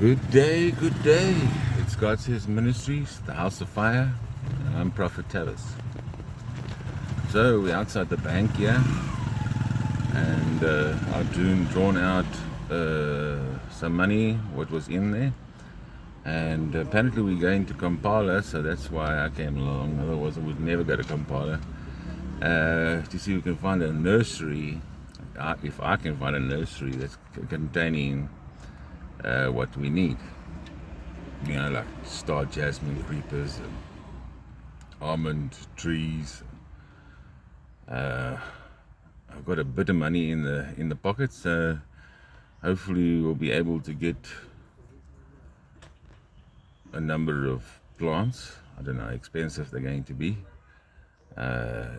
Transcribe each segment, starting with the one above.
Good day, good day. It's God Says Ministries, the House of Fire. And I'm Prophet Tavis. So we're outside the bank here, and I've drawn out some money, what was in there. And apparently we're going to Kampala, so that's why I came along. Otherwise I would never go to Kampala. To see if we can find a nursery, if I can find a nursery that's containing what we need. You know, like star jasmine creepers and almond trees. I've got a bit of money in the pocket, so hopefully we'll be able to get a number of plants. I don't know how expensive they're going to be.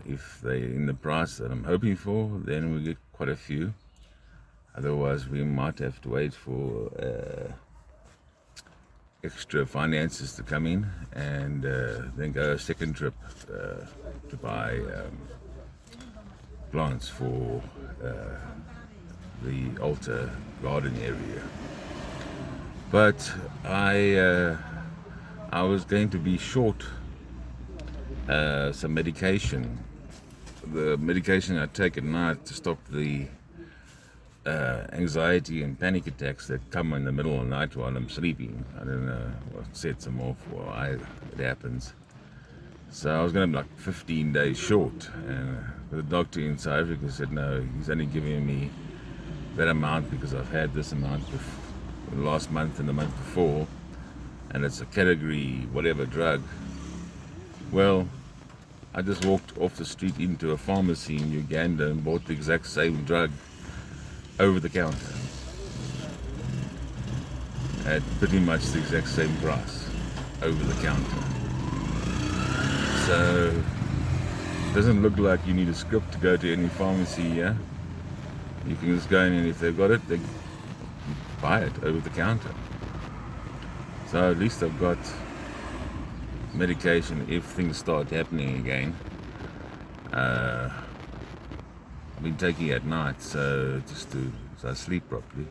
If they're in the price that I'm hoping for, then we get quite a few. Otherwise, we might have to wait for extra finances to come in, and then go a second trip to buy plants for the altar garden area. But I was going to be short some medication. The medication I take at night to stop the anxiety and panic attacks that come in the middle of the night while I'm sleeping. I don't know what sets them off or why it happens. So I was going to be like 15 days short, and the doctor in South Africa said no, he's only giving me that amount because I've had this amount last month and the month before, and it's a category whatever drug. Well, I just walked off the street into a pharmacy in Uganda and bought the exact same drug over the counter at pretty much the exact same price over the counter. So it doesn't look like you need a script to go to any pharmacy here. You can just go in, and if they've got it, they buy it over the counter. So at least I've got medication if things start happening again. I've been taking it at night, so so I sleep properly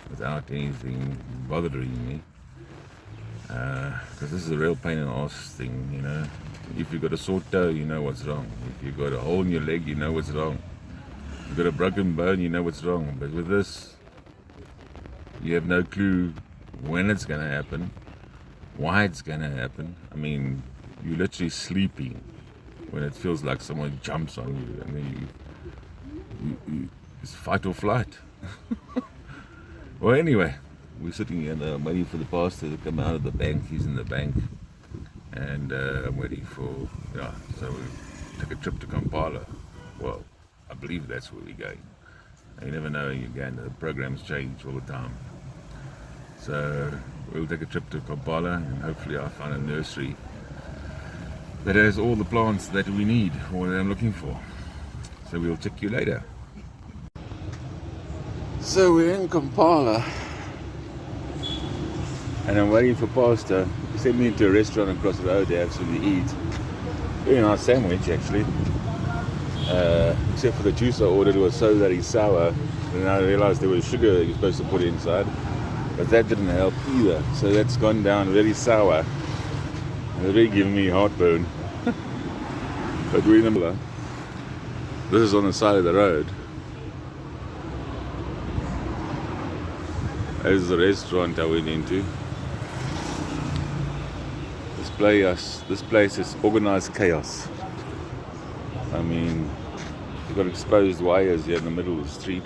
without anything bothering me. Because this is a real pain in the ass thing, you know. If you've got a sore toe, you know what's wrong. If you've got a hole in your leg, you know what's wrong. If you've got a broken bone, you know what's wrong. But with this, you have no clue when it's going to happen, why it's going to happen. I mean, you're literally sleeping when it feels like someone jumps on you, and then you it's fight or flight. Well, anyway, we're sitting here now waiting for the pastor to come out of the bank. He's in the bank, and I'm waiting for, so we took a trip to Kampala. Well, I believe that's where we're going. You never know in Uganda, the programs change all the time. So we'll take a trip to Kampala, and hopefully I'll find a nursery that has all the plants that we need or that I'm looking for. So we'll check you later. So we're in Kampala, and I'm waiting for Pastor. He sent me into a restaurant across the road to have something to eat. Very nice sandwich, actually. Except for the juice I ordered was so very sour, and I realized there was sugar that you're supposed to put inside, but that didn't help either. So that's gone down very sour. It's really giving me heartburn. But we remember, this is on the side of the road. This is the restaurant I went into. This place is organized chaos. I mean, you've got exposed wires here in the middle of the street.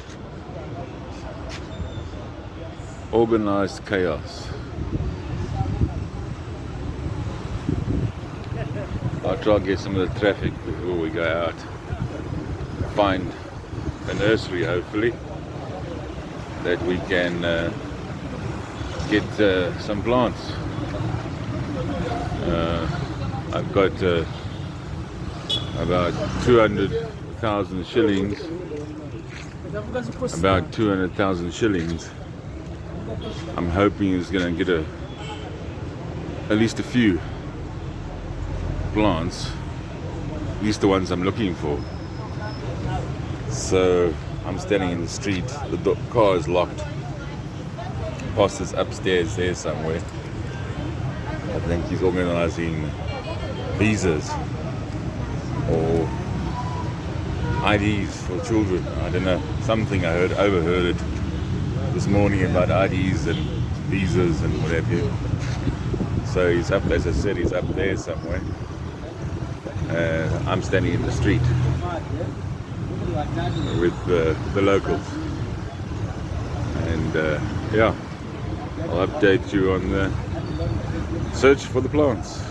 Organized chaos. I'll try and get some of the traffic before we go out. Find a nursery, hopefully, that we can get some plants. I've got about 200,000 shillings. About 200,000 shillings. I'm hoping it's going to get at least a few plants, at least the ones I'm looking for. So I'm standing in the street, the car is locked. pastor's upstairs there somewhere. I think he's organising visas or IDs for children. I don't know. Something I overheard it this morning about IDs and visas and what have you. So he's up, as I said, he's up there somewhere. I'm standing in the street with the locals. And yeah, I'll update you on the search for the plants.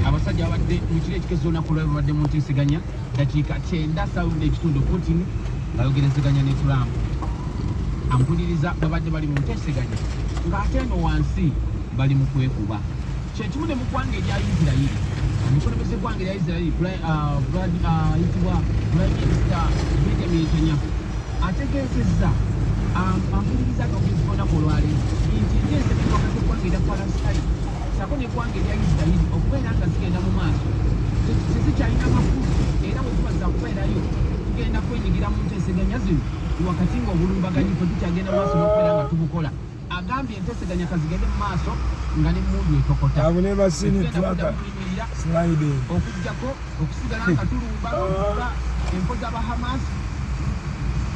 Abasajja abadde mu kiro ekikezo olunaku lwabwe babadde mu ntiisaganya dakiika 9 sawundi ekitundu Putin ng'ayogerezeganya ne Trump. Ampuliriza babadde bali mu nteesaganya ng'ate eno wansi bali mu kwekuba. Kyekimu ne mu ggwanga erya Isirayiri, omukulembeze ggwanga erya Isirayiri yitibwa Prime Minister Benjamin Netanyahu ategeezezza ampuliriza n'obuyinza olunaku olwaleero nti enteesaganya wakati w'eggwanga erya Palestine sako n'eggwanga erya Isirayiri okubeera nga zigenda mu maaso tezikyalina makulu era bwe tubaza kubeerayo tugenda kwenyigira mu nteesaganya zino wakati ng'obulumbaganyi ffe tukyagenda mu maaso n'okubeera nga tubukola. Agambye enteesaganya kazigende mu maaso nga n'emmundu etokota okujjako okusigala nga tulumba empo z'Abahamas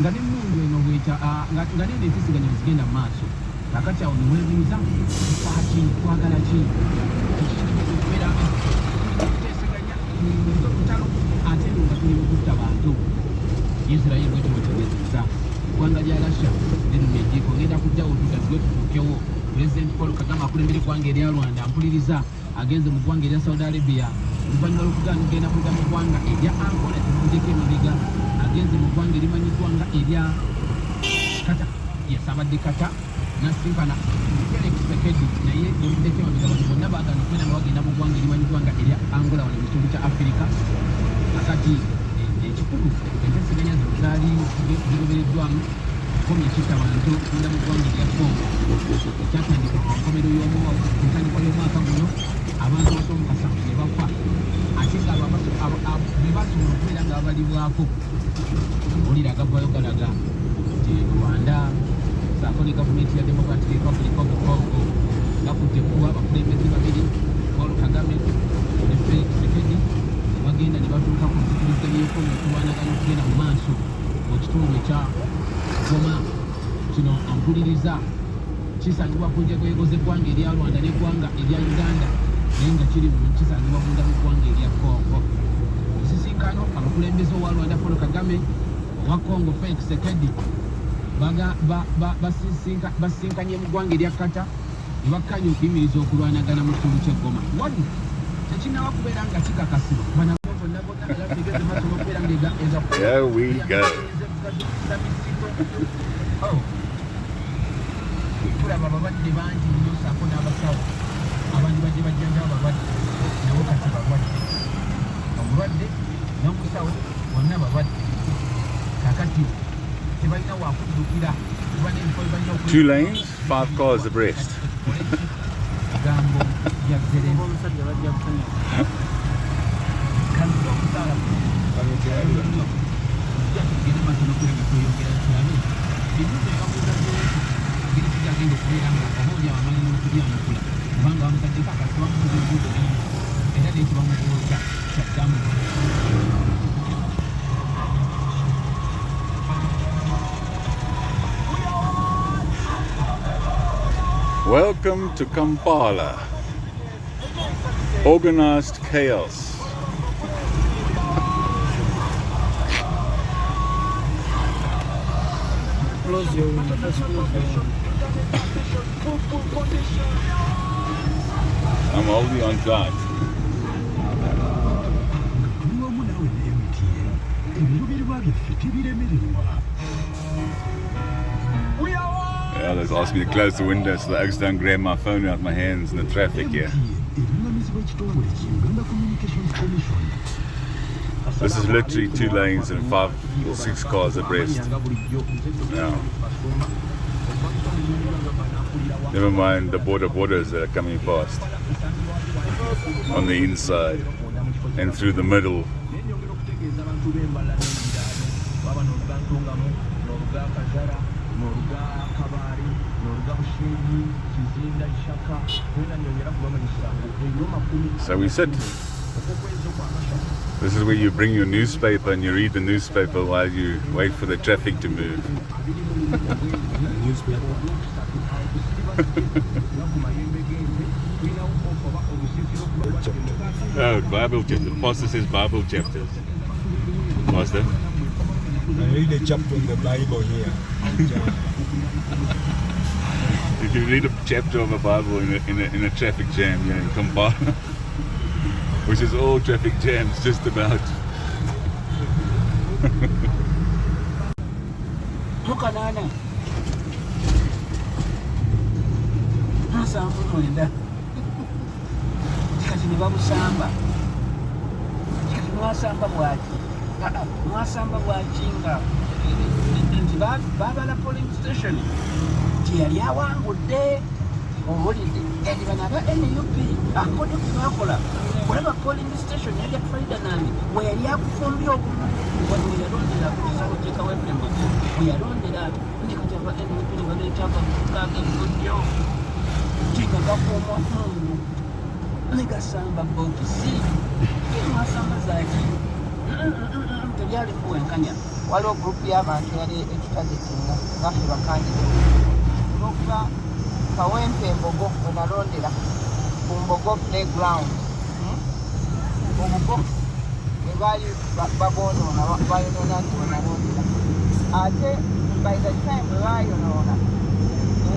nga n'emmundu eno nga nene enteesaganya zigenda mu maaso. Kakati awo neweebuuza lwaki twagala ki ekikitegeeza okubeera enteesaganya lutalo ate nga tuli mu kutta bantu. Isirayiri bwekyo bwetegeezezza eggwanga lya Russia lirumya ejjiiko ngenda kujjawo tugaziwe tutuukewo. Pulezidenti Paul Kagame akulembera eggwanga erya Rwanda ampuliriza agenze mu ggwanga erya Saudi Arabia oluvannyuma lw'okugaana ogenda kudda mu ggwanga erya Angola temuddeko emabega. Agenze mu ggwanga erimanyiddwa nga erya Kata, abadde Kata nasinkana Felix Tshisekedi naye temuddeko emabega. Bano bonna baagaana okubeera nga bagenda mu ggwanga erimanyiddwa nga erya Angola wano mu kitundu kya Afirika. Kakati ekikulu enteesaganya zino zaali zigobereddwamu kukomya ekittabantu okunda mu ggwanga erya Congo ekyatandika ku nkomerero y'entandikwa y'omwaka guno abantu abasoomukasa ne bafa ate nga be basobola okubeera nga babalibwako. Olira agavaayo galaga nti Rwanda saako ne gavumenti ya Democratic Republic of Congo gakutte kuba abakulembeze babiri Paul Kagame ne Felix Tshisekedi bagenda ne batuuka ku nzikiriza y'enkomo okulwanagana okugenda mu maaso mu kitundu ekya Goma. Kino ampuliriza kisangibwa ku njegoyego z'eggwanga erya Rwanda n'eggwanga erya Uganda naye nga kiri kisangibwa munda mu ggwanga erya Congo. Osisinkano abakulembeze owa Rwanda Paul Kagame, owa Congo Felix Tshisekedi basinkanye mu ggwanga erya Kata ne bakkanya okuyimiriza okulwanagana mu kitundu ky'eggoma. Wali tekinnawa kubeera nga kikakasibwa There we go. Tulaba abalwadde bangi nnyo saako n'abasawo abandi bajje bajjanja abalwadde nabo kati balwadde. Omulwadde n'omusawo bonna balwadde. Kakati tebalina wakuddukira. 2 lanes, 5 cars abreast. Gambo ya Welcome to Kampala. Organized chaos. Close your window. Let's close your window. I'm holding on tight. Yeah, they've asked me to close the window so the oaks don't grab my phone out of my hands in the traffic here. This is literally 2 lanes and 5 or 6 cars abreast. Yeah. Never mind the borders that are coming past on the inside. and through the middle. So we sit. This is where you bring your newspaper and you read the newspaper while you wait for the traffic to move. Oh, Bible chapter. The pastor says Bible chapters. Pastor? I read a chapter in the Bible here. If you read a chapter of a Bible in a traffic jam, you know, in Kampala, which is all traffic jams just about. Mukanana. Musanvu mwenda. Kati ne bamusamba. Kati mwasamba bwaki. Mwasamba bwaki nga nti baabala polling station nti yali awangudde owulidde kati bano aba NUP akodde ku baakola olaba polling station yali atufalida nange we yali akufumbya obumu wano we yalondera kusawoteekawo emembogo we yalondera nti kati aba NUP ne baleetanga kaaga ebudyo nti nga gakuuma mungu ne gasamba bokisi mwasamba zaki tebyali kuwenkanya waliwo gurupu y'abantu yali ekitagetinga ngaffe bakandida n'okuba kawempe embogo we nalondera ku mbogo playground obugo bwe baali babonoona bayonoona nti we nalondera ate by the time bwe bayonoona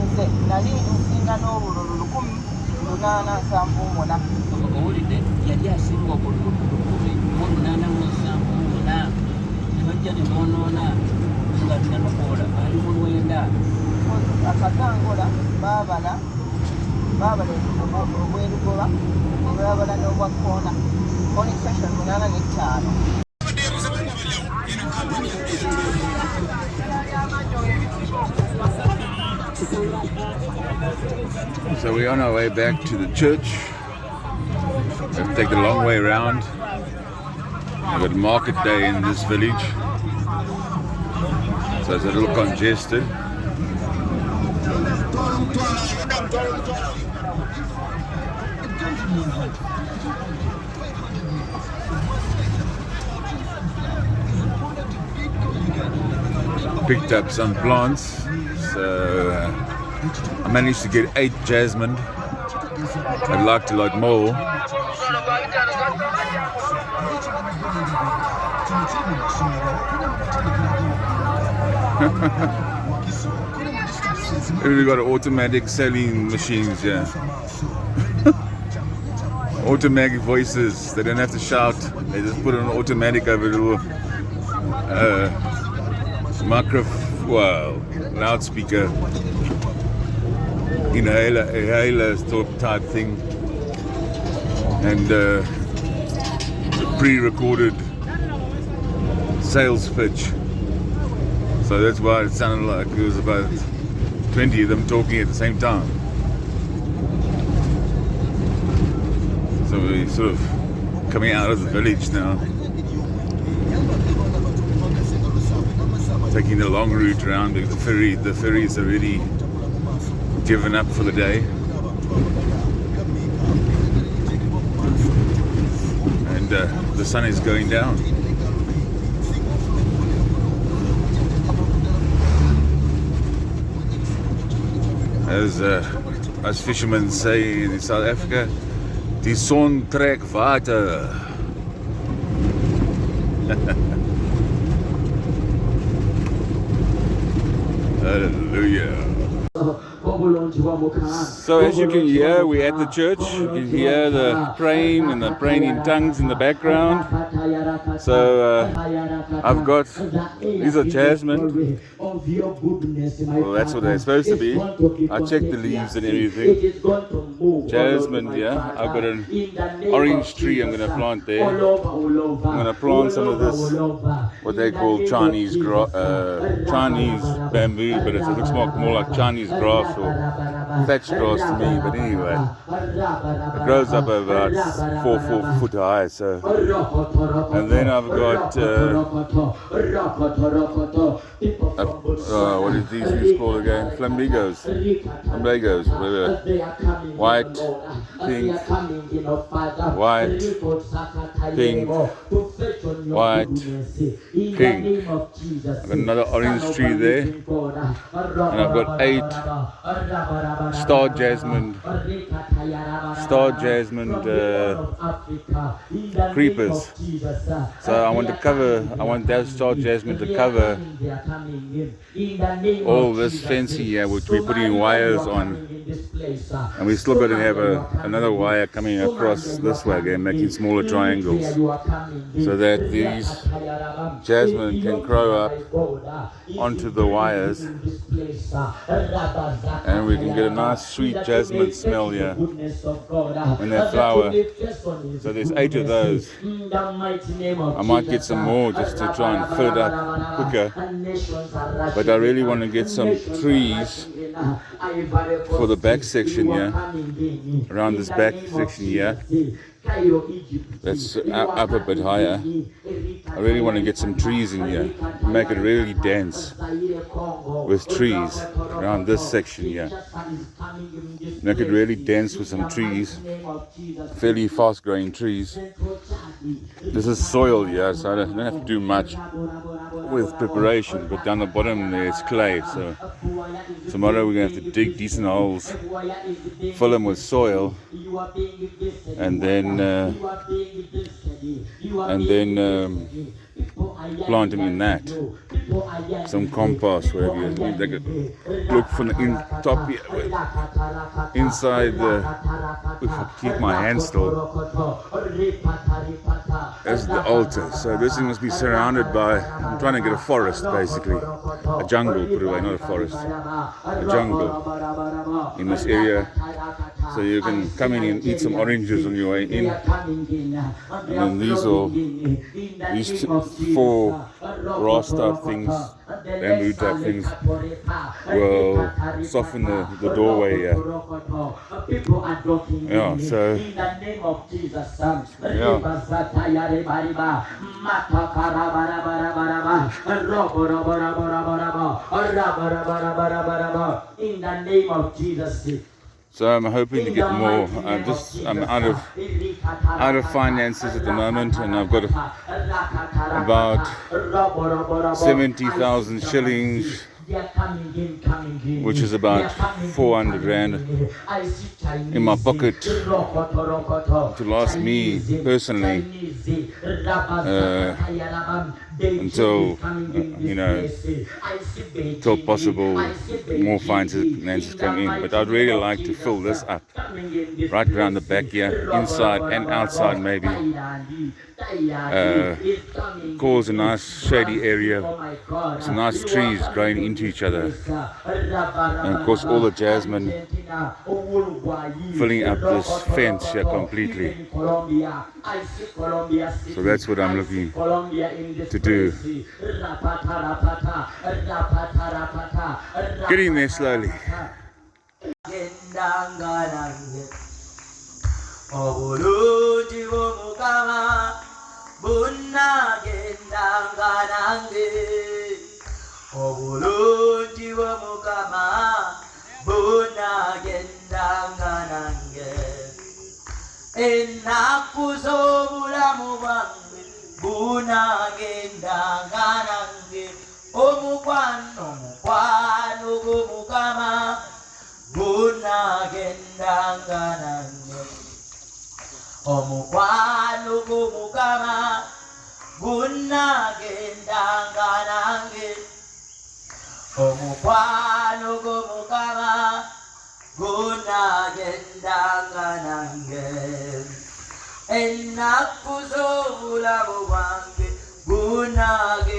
nze nali nsinga n'obululu 1874 owulidde yali asinga obululu 1874 nebajja ne bonoona nga tinanokoola ali mu lwenda akatangola baabala obwerugoba ne baabala n'obwa koona polling station 85. So we're on our way back to the church. We have to take the long way around. We've got market day in this village, so it's a little congested. Picked up some plants, so I managed to get 8 jasmine. I'd like to like more. We've got automatic selling machines here. Automatic voices, they don't have to shout, they just put on automatic over a little loudspeaker, inhaler type thing, and pre-recorded sales pitch. So that's why it sounded like it was about 20 of them talking at the same time. So we're sort of coming out of the village now, taking the long route around because the ferry's already given up for the day. And the sun is going down. As fishermen say in South Africa, die son trek water. Hallelujah. So as you can hear, we're at the church. You can hear the praying and the praying in tongues in the background. So I've got, these are jasmine. Well, that's what they're supposed to be. I checked the leaves and everything. Jasmine, yeah. I've got an orange tree I'm going to plant there. I'm going to plant some of this, what they call Chinese bamboo, but it looks more like Chinese grass or thatch grass to me, but anyway, it grows up about 4 foot high. So, and then I've got what is these things called again? Flamingos, whatever. White, pink, white, pink, white, pink. I've got another orange tree there, and I've got 8 star jasmine creepers. So I want that star jasmine to cover all this fancy here, which we're putting wires on. And we still got to have another wire coming across this way again, making smaller triangles, so that these jasmine can grow up onto the wires, and we can get a nice sweet jasmine smell here when they flower. So there's 8 of those. I might get some more just to try and fill it up quicker, but I really want to get some trees for the back section here, around this back section here, that's up a bit higher. I really want to get some trees in here, make it really dense with trees around this section here. Make it really dense with some trees, fairly fast growing trees. This is soil here, so I don't have to do much with preparation, but down the bottom there's clay, so tomorrow we're going to have to dig decent holes, fill them with soil, and then plant them in that. Some compost, whatever you look from the top here, inside the, if I keep my hand still, as the altar. So this thing must be surrounded by, I'm trying to get a forest basically, a jungle, put away, not a forest, a jungle in this area. So you can come in and eat some oranges on your way in. And then these 4 grass type things, bamboo type things, will soften the doorway here. Yeah, so yeah. In the name of Jesus. So I'm hoping to get more. I'm out of finances at the moment, and I've got about 70,000 shillings, which is about 400 rand in my pocket to last me personally until until possible more finances come in. But I'd really like to fill this up right around the back here, inside and outside maybe. Cause a nice shady area, some nice trees growing into each other, and of course all the jasmine filling up this fence here completely. So that's what I'm looking to do. Getting there slowly. Obulungi bw'Omukama bunnagendanga nange. Obulungi bw'Omukama bunnagendanga nange. Ennaku z'obulamu bwange bunnagendanga nange. Omukwano gw'Omukama bunnagendanga nange. Omukwano gw'Omukama gunnagendanga nange. Omukwano gw'Omukama gunnagendanga nange. Ennaku z'obulamu bwange gunnagendanga